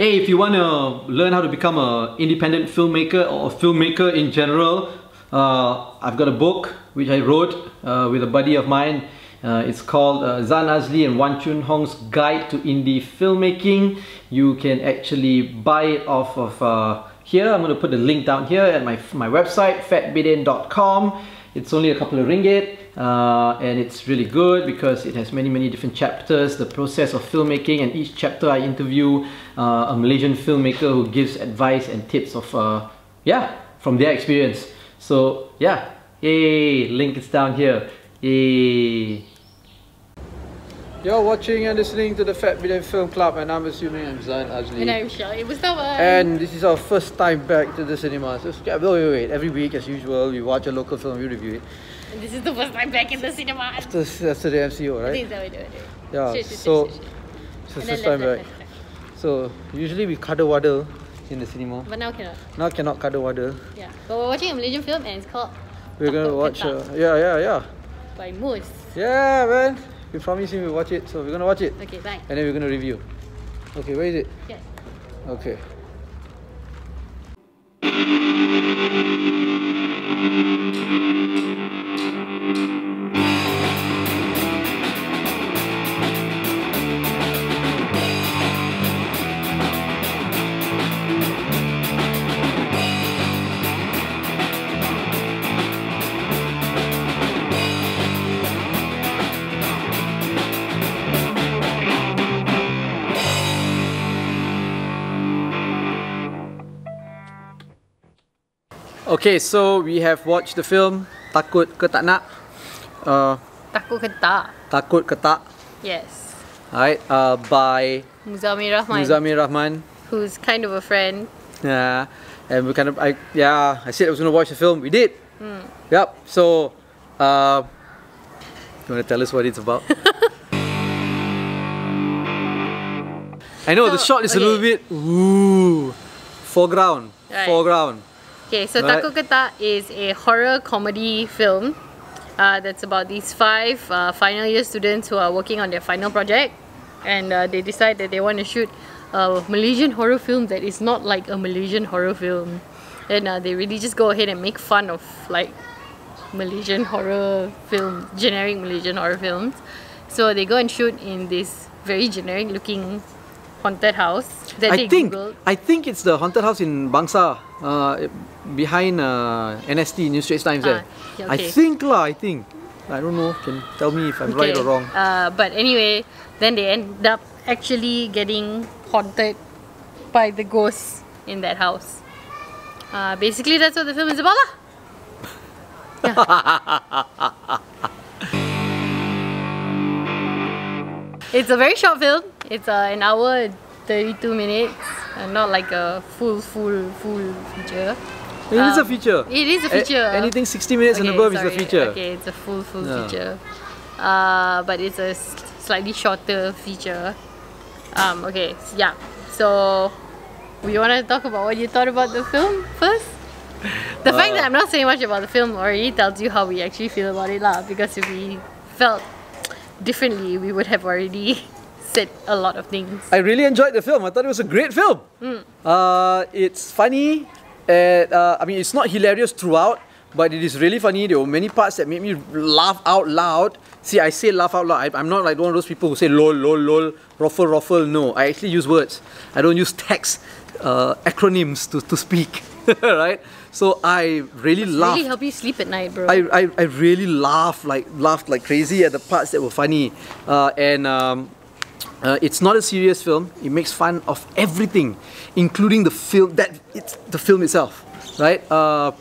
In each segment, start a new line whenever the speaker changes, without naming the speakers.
Hey, if you want to learn how to become an independent filmmaker or a filmmaker in general, I've got a book which I wrote with a buddy of mine. It's called Zan Azli and Wan Chun Hong's Guide to Indie Filmmaking. You can actually buy it off of here. I'm going to put the link down here at my website, fatbidin.com. It's only a couple of ringgit, and it's really good because it has many different chapters, the process of filmmaking, and each chapter I interview a Malaysian filmmaker who gives advice and tips of from their experience. So yeah, yay, link is down here. Yay. You're watching and listening to the Fat Bidin Film Club, and I'm assuming I'm Zan Azli.
And I'm Shai Mustafa.
And this is our first time back to the cinema. So wait. Every week, as usual, we watch a local film, we review it.
And this is the first time back in the cinema.
After the MCO, right?
I think that we do it.
Yeah. So first time back. So usually we cuddle waddle in the cinema.
But now cannot.
Now cannot cuddle waddle.
Yeah. But we're watching a Malaysian film and it's called
We're gonna
Takut
watch.
Ke Tak
Yeah.
by Moose.
Yeah, man. We promised him we'll watch it, so we're gonna watch it.
Okay, bye.
And then we're gonna review. Okay, where is it?
Yeah.
Okay. Okay, so we have watched the film Takut Ke Tak.
Takut Ke Tak.
Takut Ke Tak.
Yes.
Alright, by
Muzamir
Rahman.
Who's kind of a friend.
Yeah, and we I said I was going to watch the film. We did. Yep. So, you want to tell us what it's about? I know the shot is a little bit foreground.
Right.
Foreground.
Okay, so
Right.
Takut Ke Tak is a horror comedy film that's about these 5 final year students who are working on their final project, and they decide that they want to shoot a Malaysian horror film that is not like a Malaysian horror film. And they really just go ahead and make fun of like Malaysian horror film, generic Malaysian horror films. So they go and shoot in this very generic looking haunted house that they googled.
I think it's the haunted house in Bangsa, behind NST, New Straits Times there.
Okay.
I think. I don't know, can tell me if I'm right or wrong.
But anyway, then they end up actually getting haunted by the ghosts in that house. Basically that's what the film is about lah. It's a very short film. It's an hour 32 minutes, not like a full feature.
It is a feature.
It is a feature.
Anything 60 minutes and above is a feature.
Okay, it's a full feature. But it's a slightly shorter feature. Okay, yeah. So, we want to talk about what you thought about the film first? The fact that I'm not saying much about the film already tells you how we actually feel about it lah. Because if we felt differently, we would have already said a lot of things.
I really enjoyed the film. I thought it was a great film. It's funny. I mean, it's not hilarious throughout, but it is really funny. There were many parts that made me laugh out loud. See, I say laugh out loud. I'm not like one of those people who say lol, ruffle. No, I actually use words. I don't use text acronyms to speak. Right? So I really laughed.
Really help you sleep at night, bro.
I really laughed like crazy at the parts that were funny, it's not a serious film. It makes fun of everything, including the film. The film itself, right? I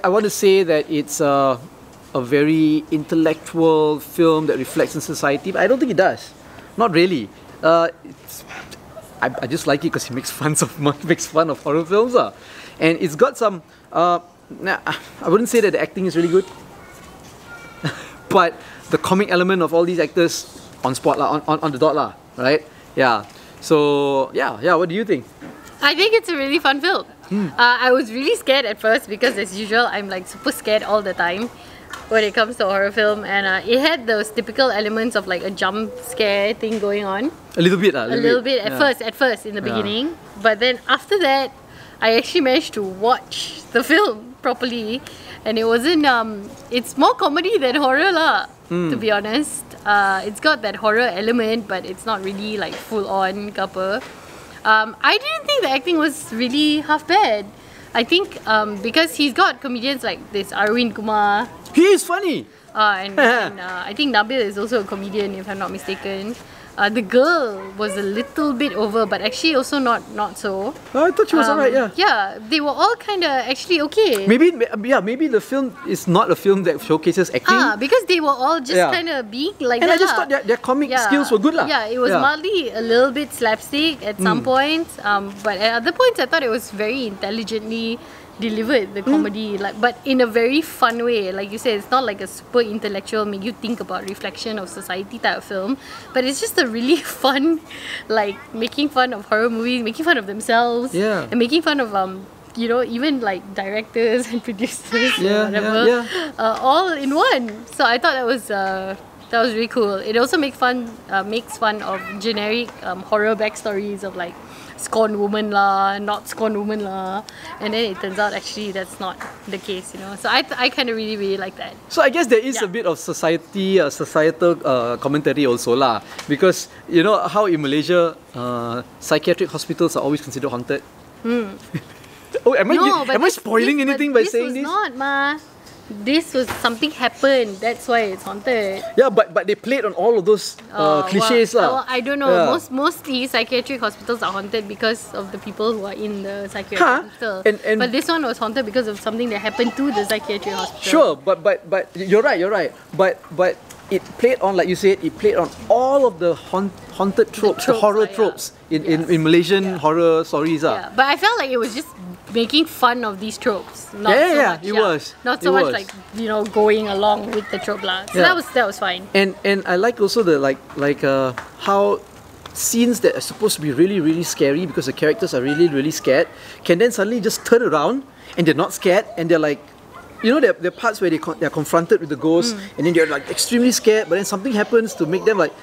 want to say that it's a very intellectual film that reflects on society, but I don't think it does. Not really. I just like it because it makes fun of horror films, and it's got some. I wouldn't say that the acting is really good, but the comic element of all these actors on spot on the dot right? Yeah. So yeah. What do you think?
I think it's a really fun film. I was really scared at first because as usual I'm like super scared all the time. when it comes to horror film, and it had those typical elements of like a jump scare thing going on.
A little bit,
a little bit at first in the beginning, but then after that, I actually managed to watch the film properly, and it wasn't. It's more comedy than horror lah. To be honest, it's got that horror element, but it's not really like full on kappa. I didn't think the acting was really half bad. I think because he's got comedians like this Arvind Kumar.
He is funny.
And I think Nabil is also a comedian, if I'm not mistaken. The girl was a little bit over, but actually also not so.
I thought she was alright. Yeah.
Yeah, they were all kind of actually okay.
Maybe the film is not a film that showcases acting.
Because they were all just kind of being like
and
that.
I just thought their comic skills were good lah.
Yeah, it was mildly a little bit slapstick at some points, but at other points I thought it was very intelligently delivered, the comedy, like, but in a very fun way. Like you said, it's not like a super intellectual, make you think about reflection of society type of film, but it's just a really fun, like making fun of horror movies, making fun of themselves, and making fun of you know, even like directors and producers or whatever, all in one. So I thought that was really cool. It also makes fun of generic horror backstories of like scorned woman lah, not scorned woman lah, and then it turns out actually that's not the case, you know. So I kind of really like that.
So I guess there is a bit of societal commentary also lah, because you know how in Malaysia psychiatric hospitals are always considered haunted. Oh, am I spoiling anything by saying this?
This was not, ma. This was something happened. That's why it's haunted.
Yeah, but they played on all of those cliches lah.
Well, I don't know. Yeah. Mostly psychiatric hospitals are haunted because of the people who are in the psychiatric hospital. But this one was haunted because of something that happened to the psychiatric hospital. Sure,
but you're right. But it played on, like you said, it played on all of the haunted tropes, the horror tropes in Malaysian horror stories.
Yeah, but I felt like it was just making fun of these tropes. Not so much like, you know, going along with the trope lah. So that was fine.
And I like also the how scenes that are supposed to be really scary because the characters are really scared can then suddenly just turn around and they're not scared and they're like, you know, there are parts where they're confronted with the ghost and then they're like extremely scared, but then something happens to make them like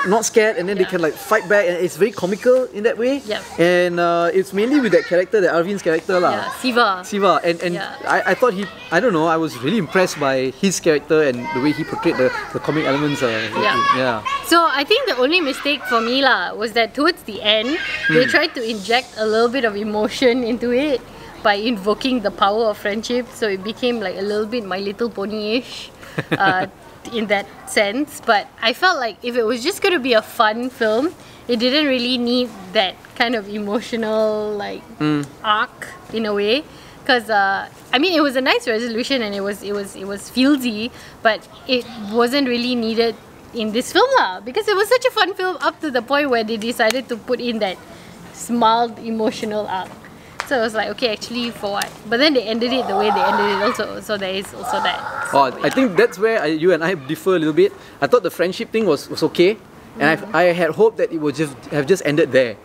not scared, and then they can like fight back, and it's very comical in that way. And it's mainly with that character, the Arvind's character lah. Siva. And I thought I don't know, I was really impressed by his character and the way he portrayed the comic elements. So
I think the only mistake for me lah was that towards the end they tried to inject a little bit of emotion into it by invoking the power of friendship, so it became like a little bit My Little Pony-ish. In that sense, but I felt like if it was just going to be a fun film, it didn't really need that kind of emotional like arc in a way, because I mean it was a nice resolution and it was feelsy, but it wasn't really needed in this film lah, because it was such a fun film up to the point where they decided to put in that mild emotional arc. So I was like, okay, actually, for what? But then they ended it the way they ended it also. So there is also that. So,
I think that's where you and I differ a little bit. I thought the friendship thing was okay. And I had hoped that it would have just ended there.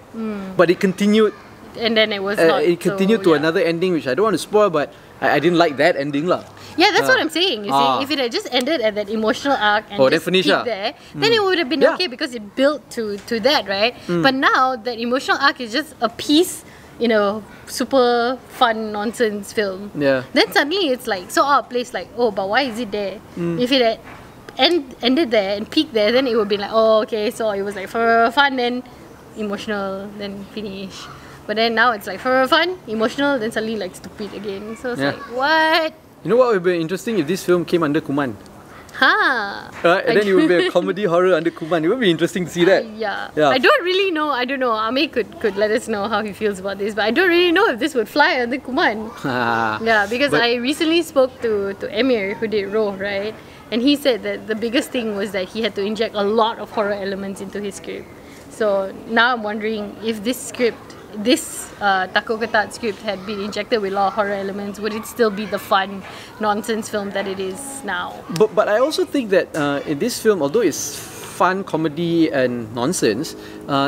But it continued.
And then it was not.
It continued to another ending, which I don't want to spoil, but I didn't like that ending lah.
Yeah, that's what I'm saying. You see, if it had just ended at that emotional arc and just peaked there, then it would have been okay because it built to that, right? But now that emotional arc is just a piece in a super fun nonsense film. Then suddenly it's like so out of place, like, oh, but why is it there? If it had ended there and peaked there, then it would be like, oh, okay, so it was like for fun, then emotional, then finish. But then now it's like for fun, emotional, then suddenly like stupid again. So it's like, what?
You know what would be interesting if this film came under Kuman? And then it would be a comedy horror under Kuman. It would be interesting to see that.
I don't really know. I don't know. Ame could let us know how he feels about this, but I don't really know if this would fly under Kuman. Because I recently spoke to Emir, who did Roh, right? And he said that the biggest thing was that he had to inject a lot of horror elements into his script. So now I'm wondering if this Takut Ke Tak script had been injected with a lot of horror elements, would it still be the fun nonsense film that it is now?
But I also think that in this film, although it's fun comedy and nonsense,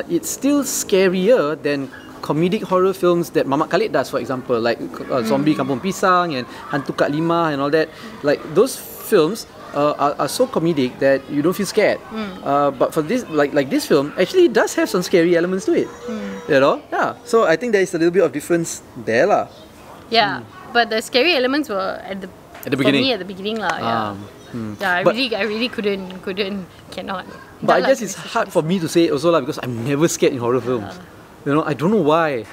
it's still scarier than comedic horror films that Mamat Khalid does, for example, like Zombie Kampung Pisang and Hantu Kak Limah and all that. Like those films are so comedic that you don't feel scared. But for this, like this film, actually it does have some scary elements to it. You know, yeah. So I think there is a little bit of difference there, lah.
Yeah, but the scary elements were at the
beginning.
For me, at the beginning, lah. Yeah. Yeah, I really cannot.
But I guess it's hard for me to say also, lah, because I'm never scared in horror films. You know, I don't know why.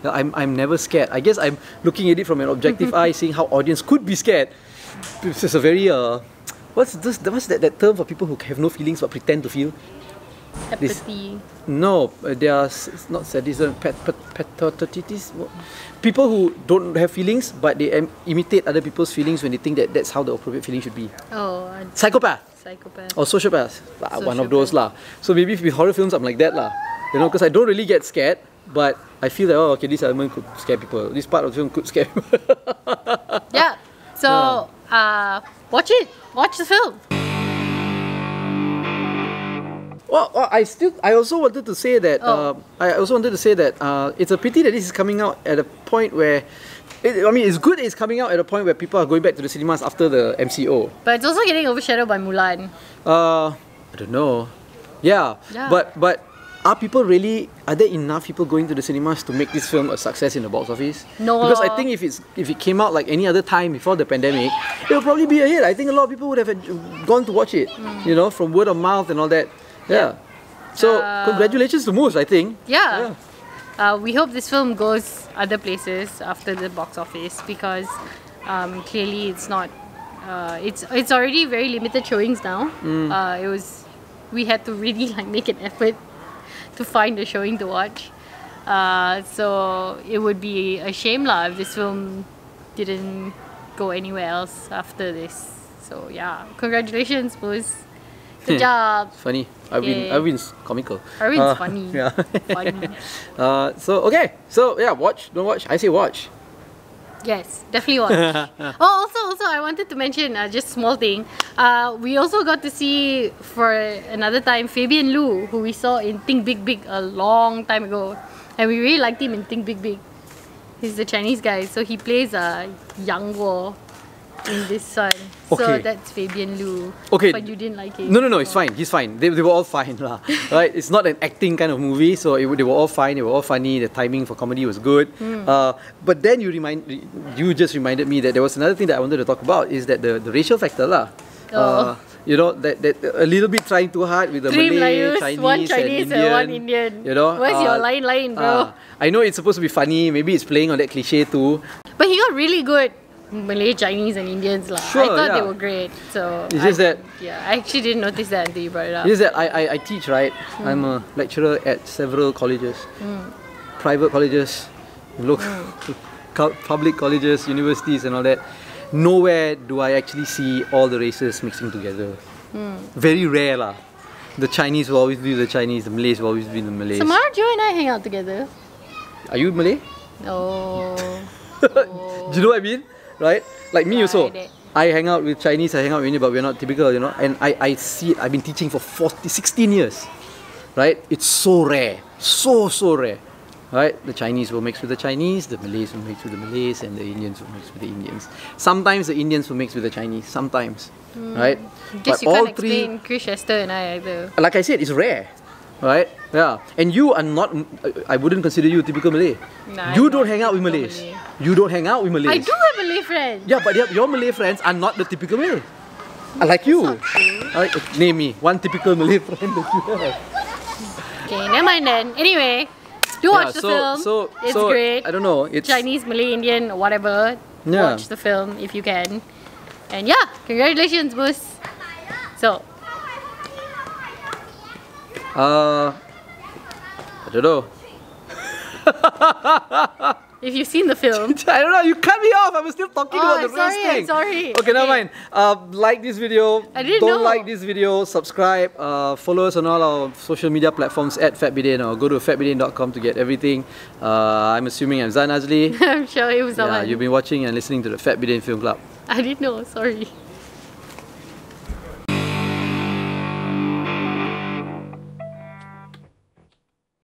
I'm never scared. I guess I'm looking at it from an objective eye, seeing how audience could be scared. It's just a very what's that term for people who have no feelings but pretend to feel?
Apathy.
No, they are not sadism, pathetitis. People who don't have feelings but they imitate other people's feelings when they think that that's how the appropriate feeling should be.
Oh,
psychopath. Or sociopath. One of those lah. So maybe with horror films I'm like that lah. You know, because I don't really get scared, but I feel that, oh, okay, this element could scare people. This part of the film could scare people.
Yeah. So watch it. Watch the film.
Well, I also wanted to say that it's a pity that this is coming out at a point where, it's good it's coming out at a point where people are going back to the cinemas after the MCO.
But it's also getting overshadowed by Mulan.
I don't know. Yeah. But are there enough people going to the cinemas to make this film a success in the box office?
No.
Because I think if it came out like any other time before the pandemic, it would probably be a hit. I think a lot of people would have gone to watch it, you know, from word of mouth and all that. Yeah. So congratulations to Moose, I think.
Yeah. We hope this film goes other places after the box office, because clearly it's not. It's already very limited showings now. We had to really make an effort to find a showing to watch. So it would be a shame if this film didn't go anywhere else after this. So yeah, congratulations, Moose. Good job.
Funny. Arvin's comical.
Arvin's funny.
Yeah.
Funny.
So yeah, watch. Don't watch. I say watch.
Yes, definitely watch. Also, I wanted to mention just small thing. We also got to see for another time Fabian Lu, who we saw in Think Big Big a long time ago, and we really liked him in Think Big Big. He's the Chinese guy, so he plays Yang Guo in this one.
Okay.
So that's Fabian Lu.
Okay.
But you didn't like him.
No, it's fine. He's fine. They were all fine lah. Right? It's not an acting kind of movie, so they were all fine. They were all funny. The timing for comedy was good. But then you just reminded me that there was another thing that I wanted to talk about, is that the racial factor lah. You know, that a little bit trying too hard with the Malay, Chinese,
one Chinese and one Indian.
You know,
where's your line, bro?
I know it's supposed to be funny. Maybe it's playing on that cliche too.
But he got really good Malay, Chinese and Indians lah.
Sure,
I thought they were great. So
it's just that
I actually didn't notice that until you brought it up.
It's just that I teach, right? I'm a lecturer at several colleges, private colleges, local public colleges, universities and all that. Nowhere do I actually see all the races mixing together. Very rare lah. The Chinese will always be the Chinese, the Malays will always be the Malays.
Samar, Joe and I hang out together.
Are you Malay?
No.
Do you know what I mean? Right? Like me also. I hang out with Chinese, I hang out with Indian, but we're not typical, you know. And I see it, I've been teaching for 16 years. Right? It's so rare. So rare. Right? The Chinese will mix with the Chinese, the Malays will mix with the Malays, and the Indians will mix with the Indians. Sometimes the Indians will mix with the Chinese. Sometimes. Right?
Guess you can't explain Chris, Esther and I either.
Like I said, it's rare. Right? Yeah. And you are not, I wouldn't consider you a typical Malay.
Nah,
you don't hang out with Malays.
Malay.
You don't hang out with Malays.
I do have Malay friends.
Yeah, but your Malay friends are not the typical Malay. Like you. Alright, name me one typical Malay friend that you have.
Okay, never mind then. Anyway, do watch the film. It's great.
I don't know. It's
Chinese, Malay, Indian, whatever.
Yeah.
Watch the film if you can. And yeah, congratulations, Moose. So.
I don't know.
If you've seen the film.
I don't know, you cut me off. I was still talking about the race thing.
I'm sorry.
Okay, never mind. Like this video.
I didn't know.
Don't like this video. Subscribe. Follow us on all our social media platforms at Bidin, or go to fatbidin.com to get everything. I'm assuming I'm Zan Azli.
I'm sure it was
Yeah, you've been watching and listening to the Bidin Film Club.
I didn't know, sorry.